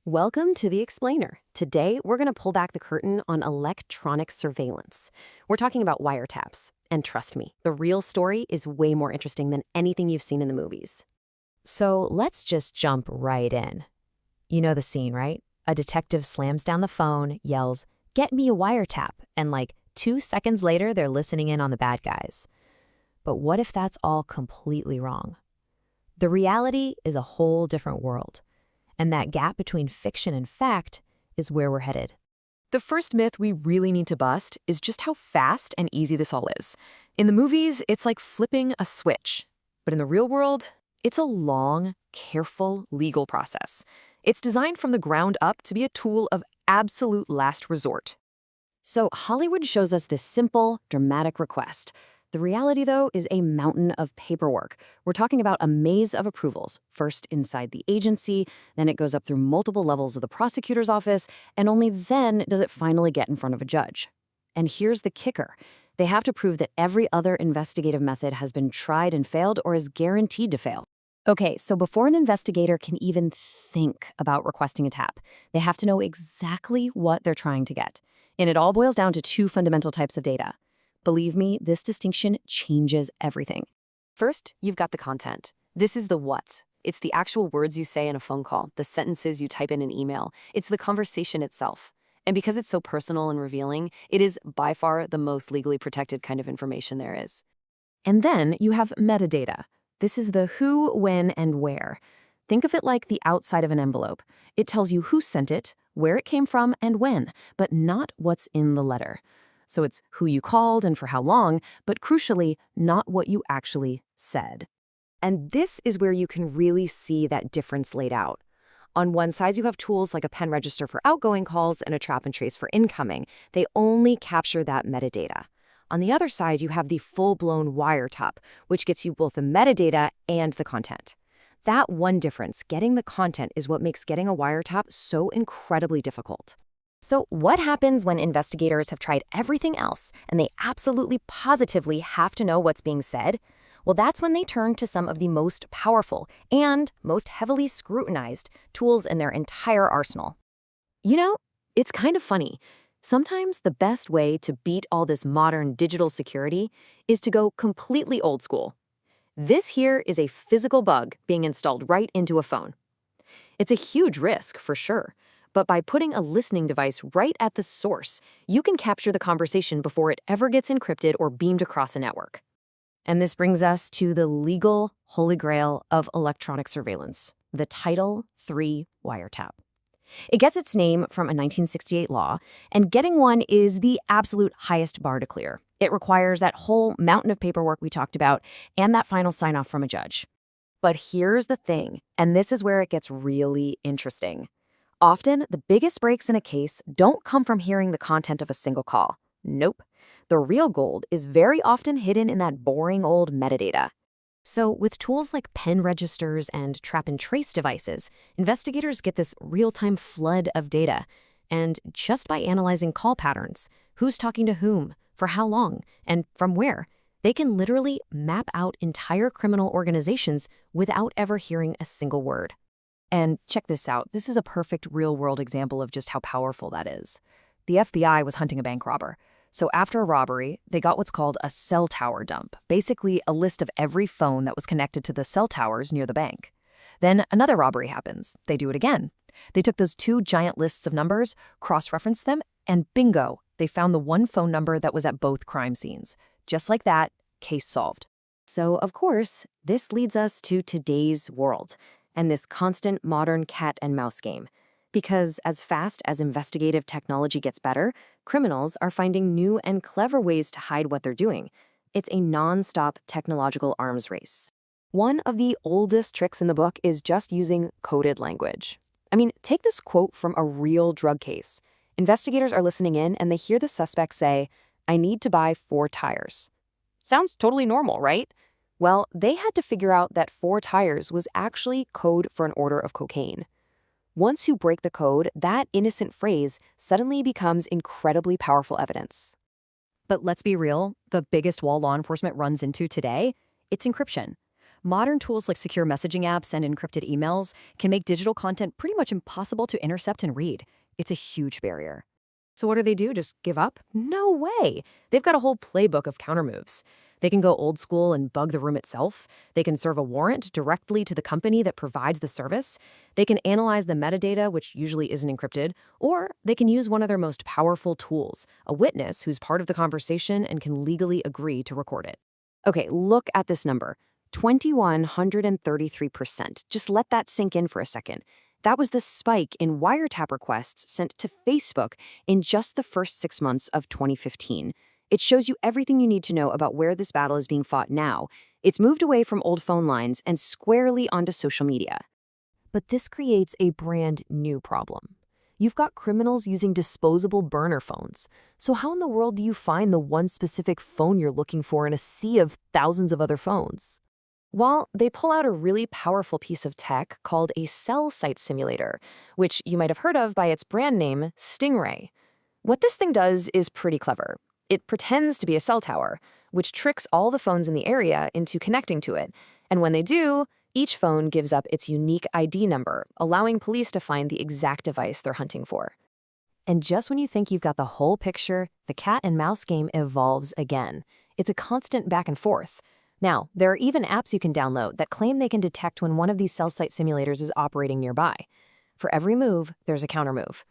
Welcome to The Explainer. Today, we're going to pull back the curtain on electronic surveillance. We're talking about wiretaps. And trust me, the real story is way more interesting than anything you've seen in the movies. So let's just jump right in. You know the scene, right? A detective slams down the phone, yells, "Get me a wiretap," and 2 seconds later, they're listening in on the bad guys. But what if that's all completely wrong? The reality is a whole different world. And that gap between fiction and fact is where we're headed. The first myth we really need to bust is just how fast and easy this all is. In the movies, it's like flipping a switch. But in the real world, it's a long, careful legal process. It's designed from the ground up to be a tool of absolute last resort. So Hollywood shows us this simple, dramatic request. The reality, though, is a mountain of paperwork. We're talking about a maze of approvals, first inside the agency, then it goes up through multiple levels of the prosecutor's office, and only then does it finally get in front of a judge. And here's the kicker. They have to prove that every other investigative method has been tried and failed or is guaranteed to fail. Okay, so before an investigator can even think about requesting a tap, they have to know exactly what they're trying to get. And it all boils down to 2 fundamental types of data. Believe me, this distinction changes everything. First, you've got the content. This is the what. It's the actual words you say in a phone call, the sentences you type in an email. It's the conversation itself. And because it's so personal and revealing, it is by far the most legally protected kind of information there is. And then you have metadata. This is the who, when, and where. Think of it like the outside of an envelope. It tells you who sent it, where it came from, and when, but not what's in the letter. So it's who you called and for how long, but crucially, not what you actually said. And this is where you can really see that difference laid out. On one side, you have tools like a pen register for outgoing calls and a trap and trace for incoming. They only capture that metadata. On the other side, you have the full-blown wiretap, which gets you both the metadata and the content. That one difference, getting the content, is what makes getting a wiretap so incredibly difficult. So what happens when investigators have tried everything else and they absolutely positively have to know what's being said? Well, that's when they turn to some of the most powerful and most heavily scrutinized tools in their entire arsenal. You know, it's kind of funny. Sometimes the best way to beat all this modern digital security is to go completely old school. This here is a physical bug being installed right into a phone. It's a huge risk, for sure. But by putting a listening device right at the source, you can capture the conversation before it ever gets encrypted or beamed across a network. And this brings us to the legal holy grail of electronic surveillance, the Title III wiretap. It gets its name from a 1968 law, and getting one is the absolute highest bar to clear. It requires that whole mountain of paperwork we talked about and that final sign-off from a judge. But here's the thing, and this is where it gets really interesting. Often, the biggest breaks in a case don't come from hearing the content of a single call. Nope. The real gold is very often hidden in that boring old metadata. So with tools like pen registers and trap and trace devices, investigators get this real-time flood of data. And just by analyzing call patterns, who's talking to whom, for how long, and from where, they can literally map out entire criminal organizations without ever hearing a single word. And check this out. This is a perfect real-world example of just how powerful that is. The FBI was hunting a bank robber. So after a robbery, they got what's called a cell tower dump, basically a list of every phone that was connected to the cell towers near the bank. Then another robbery happens. They do it again. They took those 2 giant lists of numbers, cross-referenced them, and bingo, they found the one phone number that was at both crime scenes. Just like that, case solved. So, of course, this leads us to today's world and this constant modern cat and mouse game. Because as fast as investigative technology gets better, criminals are finding new and clever ways to hide what they're doing. It's a non-stop technological arms race. One of the oldest tricks in the book is just using coded language. I mean, take this quote from a real drug case. Investigators are listening in and they hear the suspect say, "I need to buy 4 tires." Sounds totally normal, right? Well, they had to figure out that 4 tires was actually code for an order of cocaine. Once you break the code, that innocent phrase suddenly becomes incredibly powerful evidence. But let's be real, the biggest wall law enforcement runs into today, it's encryption. Modern tools like secure messaging apps and encrypted emails can make digital content pretty much impossible to intercept and read. It's a huge barrier. So what do? Just give up? No way. They've got a whole playbook of countermoves. They can go old school and bug the room itself. They can serve a warrant directly to the company that provides the service. They can analyze the metadata, which usually isn't encrypted. Or they can use one of their most powerful tools, a witness who's part of the conversation and can legally agree to record it. Okay, look at this number, 2,133%. Just let that sink in for a second. That was the spike in wiretap requests sent to Facebook in just the first 6 months of 2015. It shows you everything you need to know about where this battle is being fought now. It's moved away from old phone lines and squarely onto social media. But this creates a brand new problem. You've got criminals using disposable burner phones. So how in the world do you find the one specific phone you're looking for in a sea of thousands of other phones? Well, they pull out a really powerful piece of tech called a cell site simulator, which you might have heard of by its brand name, Stingray. What this thing does is pretty clever. It pretends to be a cell tower, which tricks all the phones in the area into connecting to it. And when they do, each phone gives up its unique ID number, allowing police to find the exact device they're hunting for. And just when you think you've got the whole picture, the cat and mouse game evolves again. It's a constant back and forth. Now, there are even apps you can download that claim they can detect when one of these cell site simulators is operating nearby. For every move, there's a countermove.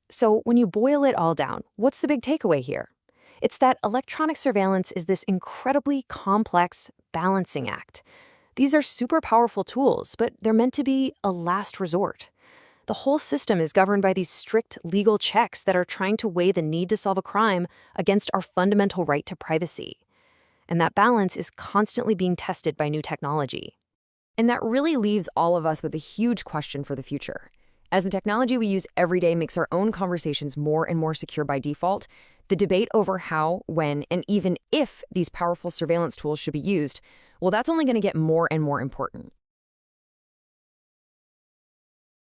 So when you boil it all down, what's the big takeaway here? It's that electronic surveillance is this incredibly complex balancing act. These are super powerful tools, but they're meant to be a last resort. The whole system is governed by these strict legal checks that are trying to weigh the need to solve a crime against our fundamental right to privacy. And that balance is constantly being tested by new technology. And that really leaves all of us with a huge question for the future. As the technology we use every day makes our own conversations more and more secure by default, the debate over how, when, and even if these powerful surveillance tools should be used, well, that's only going to get more and more important.